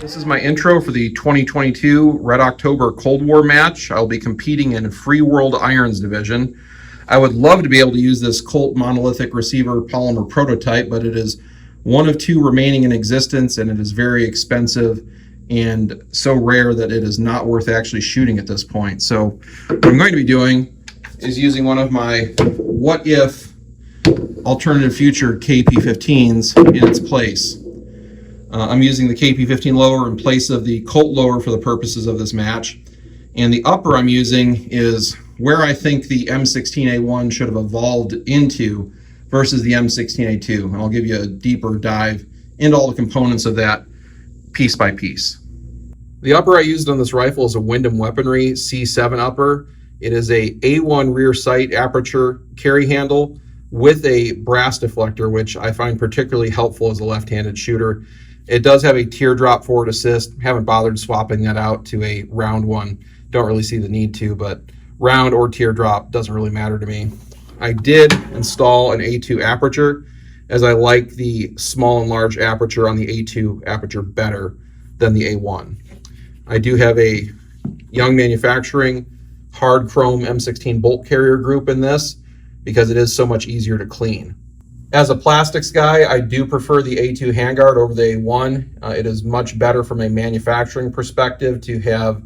This is my intro for the 2022 Red October Cold War match. I'll be competing in Free World Irons Division. I would love to be able to use this Colt monolithic receiver polymer prototype, but it is one of two remaining in existence, and it is very expensive and so rare that it is not worth actually shooting at this point. So what I'm going to be doing is using one of my what if alternative future KP15s in its place. I'm using the KP15 lower in place of the Colt lower for the purposes of this match. And the upper I'm using is where I think the M16A1 should have evolved into versus the M16A2. And I'll give you a deeper dive into all the components of that piece by piece. The upper I used on this rifle is a Wyndham Weaponry C7 upper. It is a A1 rear sight aperture carry handle with a brass deflector, which I find particularly helpful as a left-handed shooter. It does have a teardrop forward assist. Haven't bothered swapping that out to a round one. Don't really see the need to, but round or teardrop doesn't really matter to me. I did install an A2 aperture, as I like the small and large aperture on the A2 aperture better than the A1. I do have a Young Manufacturing hard chrome M16 bolt carrier group in this because it is so much easier to clean. As a plastics guy, I do prefer the A2 handguard over the A1. It is much better from a manufacturing perspective to have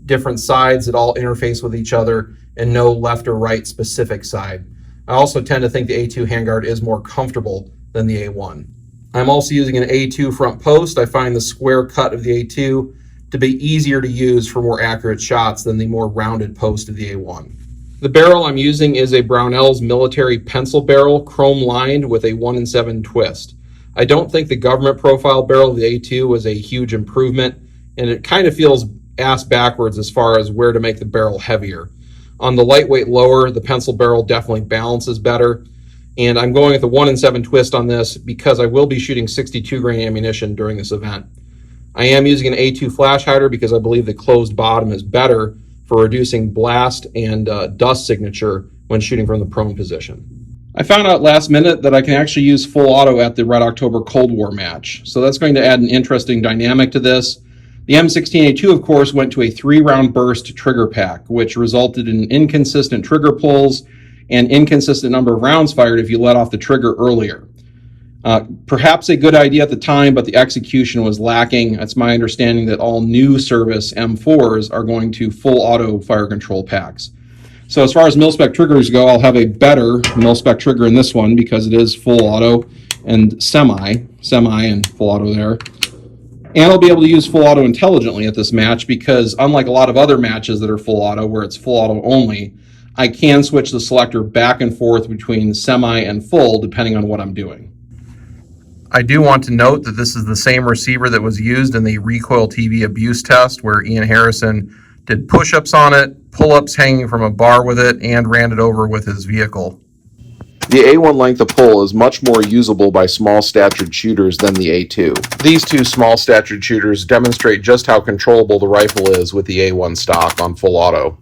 different sides that all interface with each other and no left or right specific side. I also tend to think the A2 handguard is more comfortable than the A1. I'm also using an A2 front post. I find the square cut of the A2 to be easier to use for more accurate shots than the more rounded post of the A1. The barrel I'm using is a Brownell's military pencil barrel, chrome lined with a 1-in-7 twist. I don't think the government profile barrel of the A2 was a huge improvement, and it kind of feels ass backwards as far as where to make the barrel heavier. On the lightweight lower, the pencil barrel definitely balances better, and I'm going with the 1-in-7 twist on this because I will be shooting 62 grain ammunition during this event. I am using an A2 flash hider because I believe the closed bottom is better for reducing blast and dust signature when shooting from the prone position. I found out last minute that I can actually use full auto at the Red October Cold War match, so that's going to add an interesting dynamic to this. The M16A2, of course, went to a 3-round burst trigger pack, which resulted in inconsistent trigger pulls and inconsistent number of rounds fired if you let off the trigger earlier. Perhaps a good idea at the time, but the execution was lacking. It's my understanding that all new service M4s are going to full auto fire control packs. So as far as mil-spec triggers go, I'll have a better mil-spec trigger in this one because it is full auto and semi and full auto there. And I'll be able to use full auto intelligently at this match because unlike a lot of other matches that are full auto where it's full auto only, I can switch the selector back and forth between semi and full depending on what I'm doing. I do want to note that this is the same receiver that was used in the Recoil TV abuse test where Ian Harrison did push-ups on it, pull-ups hanging from a bar with it, and ran it over with his vehicle. The A1 length of pull is much more usable by small-statured shooters than the A2. These two small-statured shooters demonstrate just how controllable the rifle is with the A1 stock on full auto.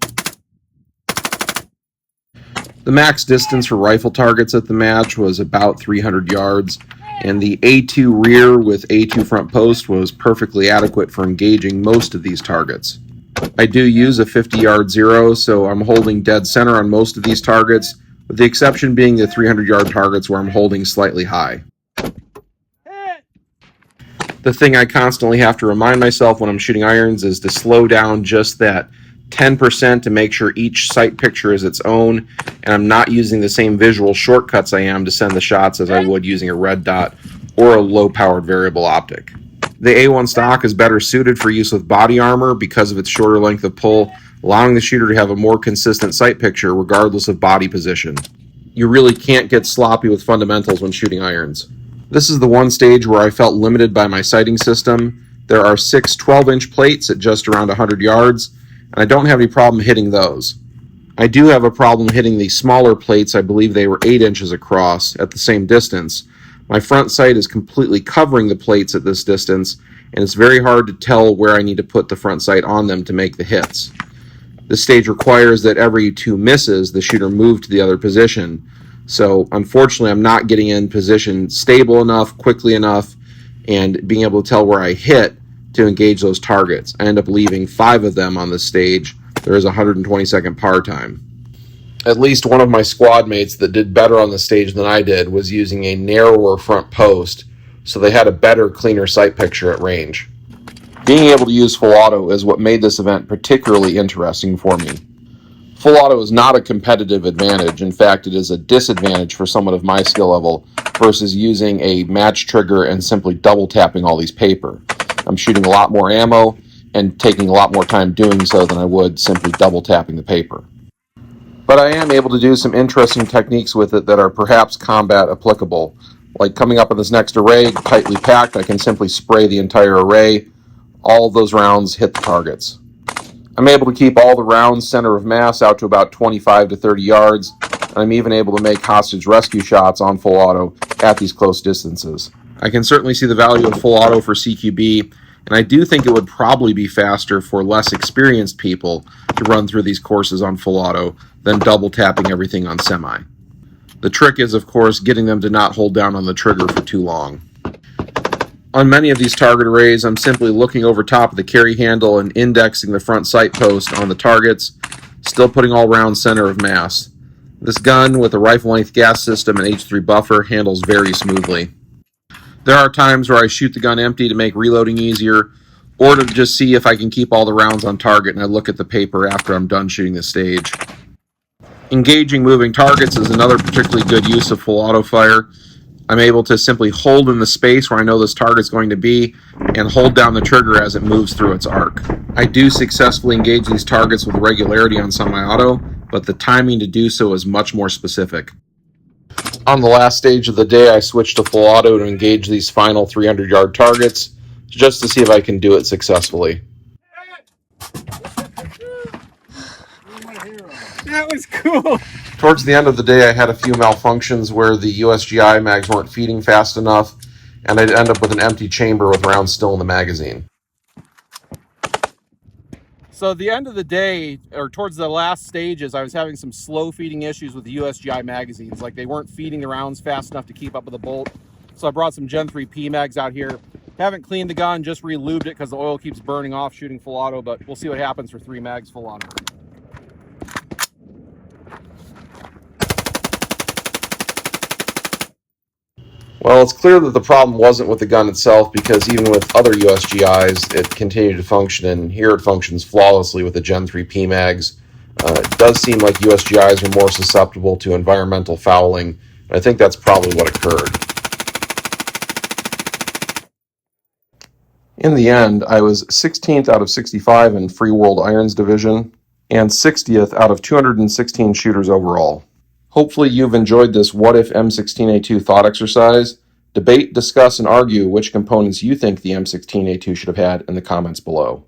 The max distance for rifle targets at the match was about 300 yards, and the A2 rear with A2 front post was perfectly adequate for engaging most of these targets. I do use a 50-yard zero, so I'm holding dead center on most of these targets, with the exception being the 300-yard targets where I'm holding slightly high. The thing I constantly have to remind myself when I'm shooting irons is to slow down just that 10% to make sure each sight picture is its own, and I'm not using the same visual shortcuts I am to send the shots as I would using a red dot or a low-powered variable optic. The A1 stock is better suited for use with body armor because of its shorter length of pull, allowing the shooter to have a more consistent sight picture regardless of body position. You really can't get sloppy with fundamentals when shooting irons. This is the one stage where I felt limited by my sighting system. There are 6 12-inch plates at just around 100 yards, and I don't have any problem hitting those. I do have a problem hitting the smaller plates. I believe they were 8 inches across at the same distance. My front sight is completely covering the plates at this distance, and it's very hard to tell where I need to put the front sight on them to make the hits. This stage requires that every 2 misses, the shooter move to the other position. So unfortunately, I'm not getting in position stable enough, quickly enough, and being able to tell where I hit to engage those targets. I end up leaving 5 of them on this stage. There is a 120-second par time. At least one of my squad mates that did better on the stage than I did was using a narrower front post, so they had a better, cleaner sight picture at range. Being able to use full auto is what made this event particularly interesting for me. Full auto is not a competitive advantage. In fact, it is a disadvantage for someone of my skill level versus using a match trigger and simply double tapping all these paper. I'm shooting a lot more ammo and taking a lot more time doing so than I would simply double tapping the paper. But I am able to do some interesting techniques with it that are perhaps combat applicable. Like coming up in this next array, tightly packed, I can simply spray the entire array. All of those rounds hit the targets. I'm able to keep all the rounds center of mass out to about 25 to 30 yards, and I'm even able to make hostage rescue shots on full auto at these close distances. I can certainly see the value of full auto for CQB, and I do think it would probably be faster for less experienced people to run through these courses on full auto than double tapping everything on semi. The trick is, of course, getting them to not hold down on the trigger for too long. On many of these target arrays, I'm simply looking over top of the carry handle and indexing the front sight post on the targets, still putting all rounds center of mass. This gun, with a rifle-length gas system and H3 buffer, handles very smoothly. There are times where I shoot the gun empty to make reloading easier, or to just see if I can keep all the rounds on target, and I look at the paper after I'm done shooting the stage. Engaging moving targets is another particularly good use of full auto fire. I'm able to simply hold in the space where I know this target's going to be and hold down the trigger as it moves through its arc. I do successfully engage these targets with regularity on semi-auto, but the timing to do so is much more specific. On the last stage of the day, I switched to full auto to engage these final 300-yard targets, just to see if I can do it successfully. That was cool. Towards the end of the day, I had a few malfunctions where the USGI mags weren't feeding fast enough, and I'd end up with an empty chamber with rounds still in the magazine. So at the end of the day, or towards the last stages, I was having some slow feeding issues with the USGI magazines. Like they weren't feeding the rounds fast enough to keep up with the bolt. So I brought some Gen 3 P mags out here. Haven't cleaned the gun, just re-lubed it because the oil keeps burning off shooting full auto, but we'll see what happens for 3 mags full auto. Well, it's clear that the problem wasn't with the gun itself, because even with other USGIs, it continued to function, and here it functions flawlessly with the Gen 3 PMags. It does seem like USGIs are more susceptible to environmental fouling, and I think that's probably what occurred. In the end, I was 16th out of 65 in Free World Irons Division, and 60th out of 216 shooters overall. Hopefully you've enjoyed this What If M16A2 thought exercise. Debate, discuss, and argue which components you think the M16A2 should have had in the comments below.